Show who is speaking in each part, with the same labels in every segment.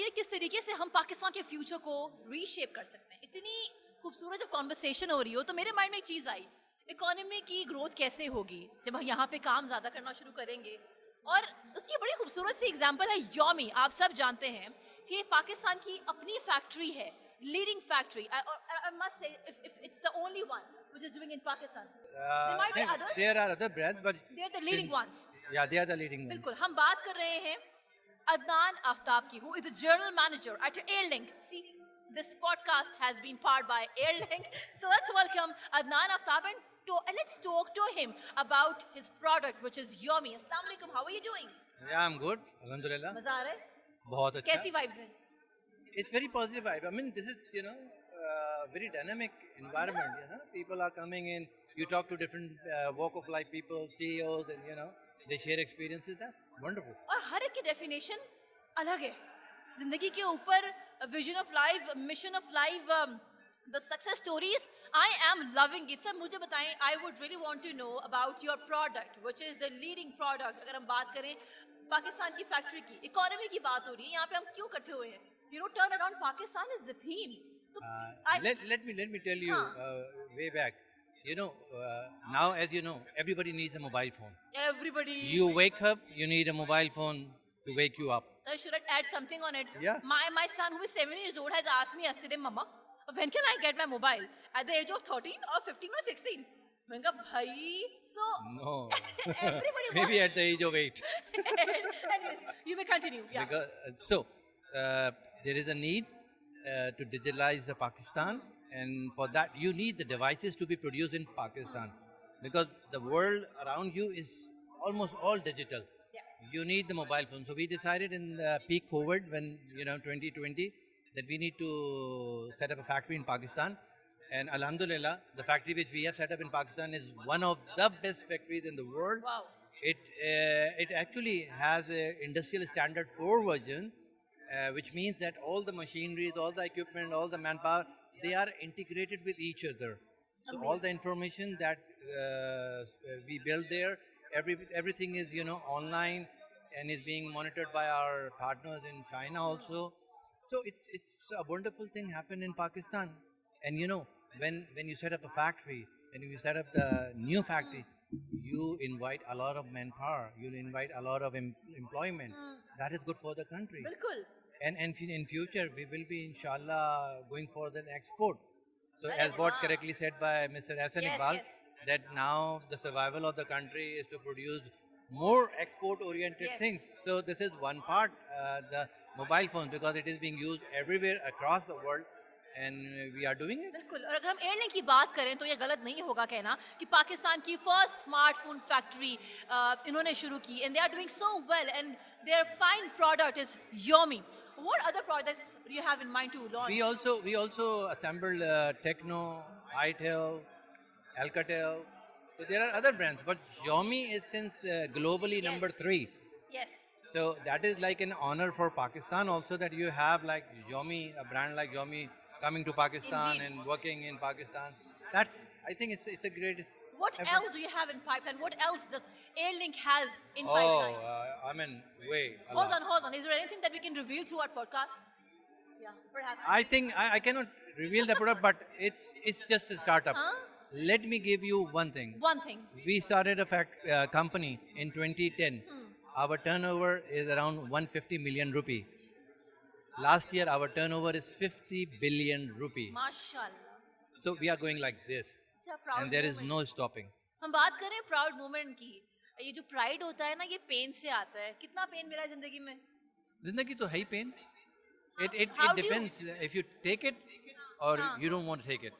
Speaker 1: बताइए किस तरीके से हम पाकिस्तान के फ्यूचर को रीशेप कर सकते हैं. इतनी खूबसूरत जब कॉन्वर्सेशन हो रही हो तो मेरे माइंड में एक चीज़ आई, इकोनॉमी की ग्रोथ कैसे होगी जब हम यहाँ पे काम ज़्यादा करना शुरू करेंगे. और उसकी बड़ी खूबसूरत सी एग्जांपल है योमी. आप सब जानते हैं कि पाकिस्तान की अपनी फैक्ट्री है, leading factory. I must say if it's the only one which is doing in Pakistan. There might be others.
Speaker 2: There are other brands, but
Speaker 1: They are the leading ones.
Speaker 2: Yeah, they are the leading ones.
Speaker 1: बिल्कुल. हम बात कर रहे हैं Adnan Aftab ki, who is a general manager at AirLink. See, this podcast has been powered by AirLink. So let's welcome Adnan Aftab and let's talk to him about his product, which is Yomi. Assalamu alaikum. How are you doing?
Speaker 2: Yeah, I'm good. Alhamdulillah.
Speaker 1: मजा आ रहा है?
Speaker 2: बहुत अच्छा.
Speaker 1: कैसी vibes हैं?
Speaker 2: It's very positive vibe. I mean, this is, very dynamic environment, People are coming in. You talk to different walk of life people, CEOs, and, they share experiences. That's wonderful.
Speaker 1: और हर एक की definition अलग है. जिंदगी के ऊपर vision of life, mission of life, the success stories. I am loving it. Sir मुझे बताएं, I would really want to know about your product which is the leading product. अगर हम बात करें पाकिस्तान की फैक्ट्री की, इकोनॉमी की बात हो रही है, यहाँ पे हम क्यों इकट्ठे हुए हैं? Turn around Pakistan is the theme.
Speaker 2: Let me tell you way back. Now as you know, everybody needs a mobile phone.
Speaker 1: Everybody.
Speaker 2: You wake up, you need a mobile phone to wake you up.
Speaker 1: So should I add something on it?
Speaker 2: Yeah.
Speaker 1: My son, who is 7 years old, has asked me yesterday, Mama, when can I get my mobile? At the age of 13 or 15 or 16? मैंने कहा भाई, so
Speaker 2: no.
Speaker 1: everybody
Speaker 2: Maybe at the age of 8.
Speaker 1: Anyways, you may continue. Yeah.
Speaker 2: Because, there is a need to digitalize the Pakistan, and for that you need the devices to be produced in Pakistan, because the world around you is almost all digital.
Speaker 1: Yeah.
Speaker 2: You need the mobile phone. So we decided in the peak COVID, when 2020, that we need to set up a factory in Pakistan. And alhamdulillah, the factory which we have set up in Pakistan is one of the best factories in the world.
Speaker 1: Wow.
Speaker 2: It actually has a industrial standard 4 version, which means that all the machineries, all the equipment, all the manpower, they are integrated with each other. So all the information that we build there, everything is online and is being monitored by our partners in China also. So it's a wonderful thing happened in Pakistan. And when you set up a factory and you set up the new factory, you invite a lot of manpower, you invite a lot of employment. That is good for the country.
Speaker 1: बिल्कुल.
Speaker 2: And in future, we will be, inshallah, going for the export. So as what correctly said by Mr. Hassan
Speaker 1: Yes,
Speaker 2: Iqbal,
Speaker 1: yes.
Speaker 2: that now the survival of the country is to produce more export-oriented
Speaker 1: Yes.
Speaker 2: things. So this is one part, the mobile phones, because it is being used everywhere across the world, and we are doing it.
Speaker 1: बिल्कुल. और अगर हम airlink की बात करें तो ये गलत नहीं होगा कहना कि पाकिस्तान की फर्स्ट स्मार्टफोन फैक्ट्री इन्होंने शुरू की, and they are doing so well, and their fine product is Yomi. What other products do you have in mind to launch?
Speaker 2: We also assembled Techno, itel, Alcatel. So there are other brands, but Xiaomi is since globally
Speaker 1: Yes.
Speaker 2: number 3.
Speaker 1: Yes.
Speaker 2: So that is like an honor for Pakistan also, that you have like Xiaomi, a brand like Xiaomi coming to Pakistan
Speaker 1: Indeed.
Speaker 2: and working in Pakistan. I think it's a great.
Speaker 1: What else do you have in pipeline? What else does AirLink has in
Speaker 2: Oh,
Speaker 1: pipeline?
Speaker 2: way.
Speaker 1: Hold on. Is there anything that we can reveal through our podcast? Yeah, perhaps.
Speaker 2: I think I cannot reveal the product, but it's just a startup.
Speaker 1: Huh?
Speaker 2: Let me give you one thing.
Speaker 1: One thing.
Speaker 2: We started a company in 2010. Our turnover is around 150 million rupee. Last year, our turnover is 50 billion rupee.
Speaker 1: माशाल्लाह.
Speaker 2: So we are going like this,
Speaker 1: Such a proud
Speaker 2: and there is
Speaker 1: moment.
Speaker 2: no stopping.
Speaker 1: हम बात करें proud moment की. ये जो pride होता है ना, ये पेन से आता है. कितना पेन मिला है जिंदगी में?
Speaker 2: Zindagi to hai pain. It
Speaker 1: How do you-
Speaker 2: depends if you take it or you don't want to take it.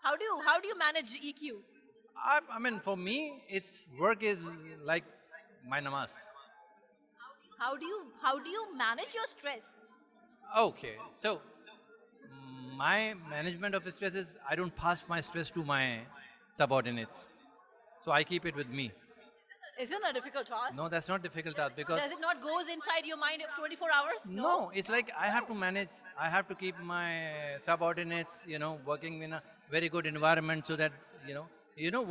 Speaker 1: How do you manage EQ?
Speaker 2: I mean, for me, work is like my namaz.
Speaker 1: How do you manage your stress?
Speaker 2: Okay, so my management of stress is I don't pass my stress to my subordinates. So I keep it with me.
Speaker 1: Isn't it a difficult task?
Speaker 2: No, that's not difficult task, because
Speaker 1: Does it not goes inside your mind of 24 hours?
Speaker 2: no, it's like I have to manage. I have to keep my subordinates, working in a very good environment, so that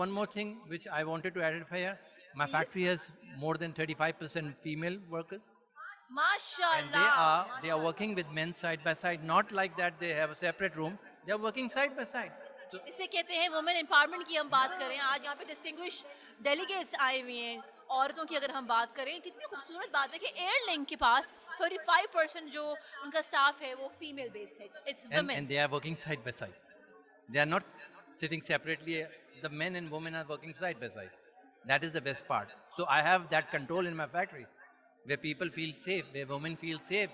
Speaker 2: one more thing which I wanted to add here. My factory has more than 35% female workers. And
Speaker 1: Mashallah.
Speaker 2: they are working with men side by side, not like that they have a separate room. They are working side by side. So
Speaker 1: इसे कहते हैं women empowerment की हम बात करें आज यहाँ पे डिस्टिंग्विश डेलीगेट्स आए हुए हैं औरतों की अगर हम बात करें कितनी खूबसूरत बात है कि एयरलिंक के पास 35% जो उनका स्टाफ है वो फीमेल बेस्ड है it's
Speaker 2: and
Speaker 1: women
Speaker 2: they are working side by side. They are not sitting separately. The men and women are working side by side. That is the best part. So I have that control in my factory, where people feel safe, where women feel safe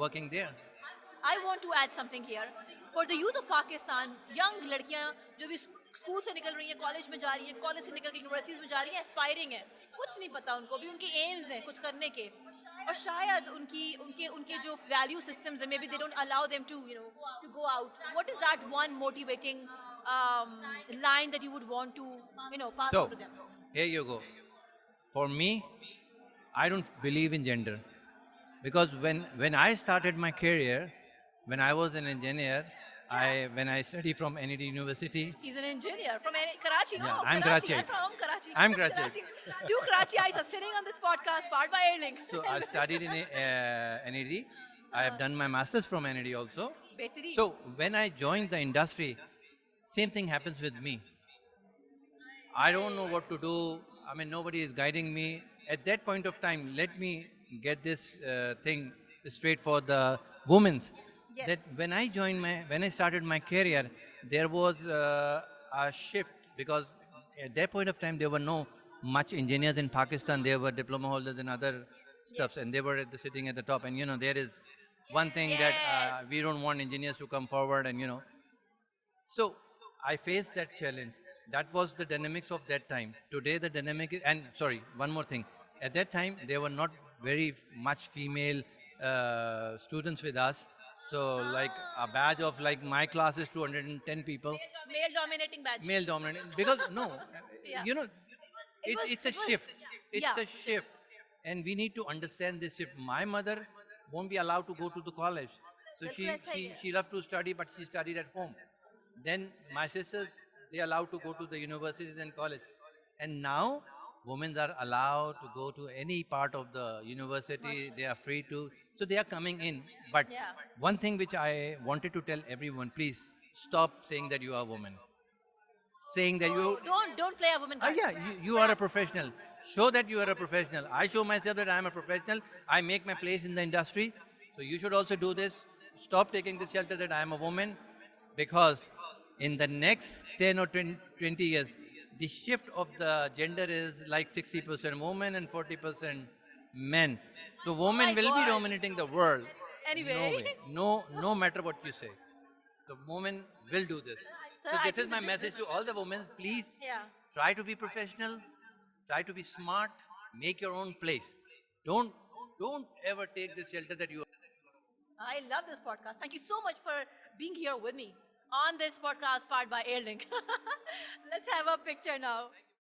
Speaker 2: working there.
Speaker 1: I want to add something here. For the youth of Pakistan, young लड़कियां जो भी school से निकल रही हैं, college में जा रही हैं, कॉलेज से निकल के यूनिवर्सिटीज में जा रही हैं, एस्पायरिंग हैं, कुछ नहीं पता उनको भी उनके एम्स हैं कुछ करने के और शायद उनकी उनके उनके जो वैल्यू सिस्टम्स हैं may be they don't allow them to to go out. What is that one motivating line that you would want to pass
Speaker 2: So
Speaker 1: on to them?
Speaker 2: here you go. For me, I don't believe in gender, because when I started my career, when I was an engineer, when I studied from NED University.
Speaker 1: He's an engineer from Karachi.
Speaker 2: Yeah,
Speaker 1: Oh,
Speaker 2: I'm
Speaker 1: Karachi.
Speaker 2: Karachi.
Speaker 1: I'm from Karachi.
Speaker 2: I'm Karachi.
Speaker 1: Two Karachiites are sitting on this podcast, powered by AirLink.
Speaker 2: So I studied in NED. I have done my masters from NED also.
Speaker 1: Behteri.
Speaker 2: So when I joined the industry, same thing happens with me. I don't know what to do. I mean, nobody is guiding me. At that point of time, let me get this thing straight for the women's.
Speaker 1: Yes.
Speaker 2: That when I started my career, there was a shift, because at that point of time there were no much engineers in Pakistan. There were diploma holders and other stuffs, and they were sitting at the top. And there is one thing that
Speaker 1: Yes.
Speaker 2: we don't want engineers to come forward, and. So I faced that challenge. That was the dynamics of that time. Today the dynamic is, and sorry, one more thing. At that time there were not very much female students with us. So like a batch of like my class is 210 people.
Speaker 1: Male dominating badge.
Speaker 2: Male dominated, because no,
Speaker 1: Yeah.
Speaker 2: it's a
Speaker 1: it was-
Speaker 2: shift. It's
Speaker 1: yeah.
Speaker 2: a shift, and we need to understand this shift. My mother won't be allowed to go to the college, so
Speaker 1: बिल्कुल ऐसा ही है.
Speaker 2: she loved to study, but she studied at home. Then my sisters, they allowed to go to the universities and college, and now women are allowed to go to any part of the university. They are free to, so they are coming in. But
Speaker 1: Yeah.
Speaker 2: one thing which I wanted to tell everyone: please stop saying that you are a woman. Saying that you,
Speaker 1: Don't play a woman card.
Speaker 2: yeah, you are a professional. Show that you are a professional. I show myself that I am a professional. I make my place in the industry. So you should also do this. Stop taking the shelter that I am a woman, because in the next 10 or 20 years, the shift of the gender is like 60% women and 40% men. So women
Speaker 1: my
Speaker 2: will be
Speaker 1: God.
Speaker 2: dominating the world.
Speaker 1: Anyway.
Speaker 2: No way. No matter what you say. So women will do this.
Speaker 1: Sir,
Speaker 2: So
Speaker 1: I
Speaker 2: this is
Speaker 1: think
Speaker 2: my
Speaker 1: that
Speaker 2: message to all the women. Please
Speaker 1: Yeah.
Speaker 2: try to be professional, try to be smart, make your own place. Don't ever take the shelter that you.
Speaker 1: I love this podcast. Thank you so much for being here with me on this podcast powered by AirLink. Let's have a picture now.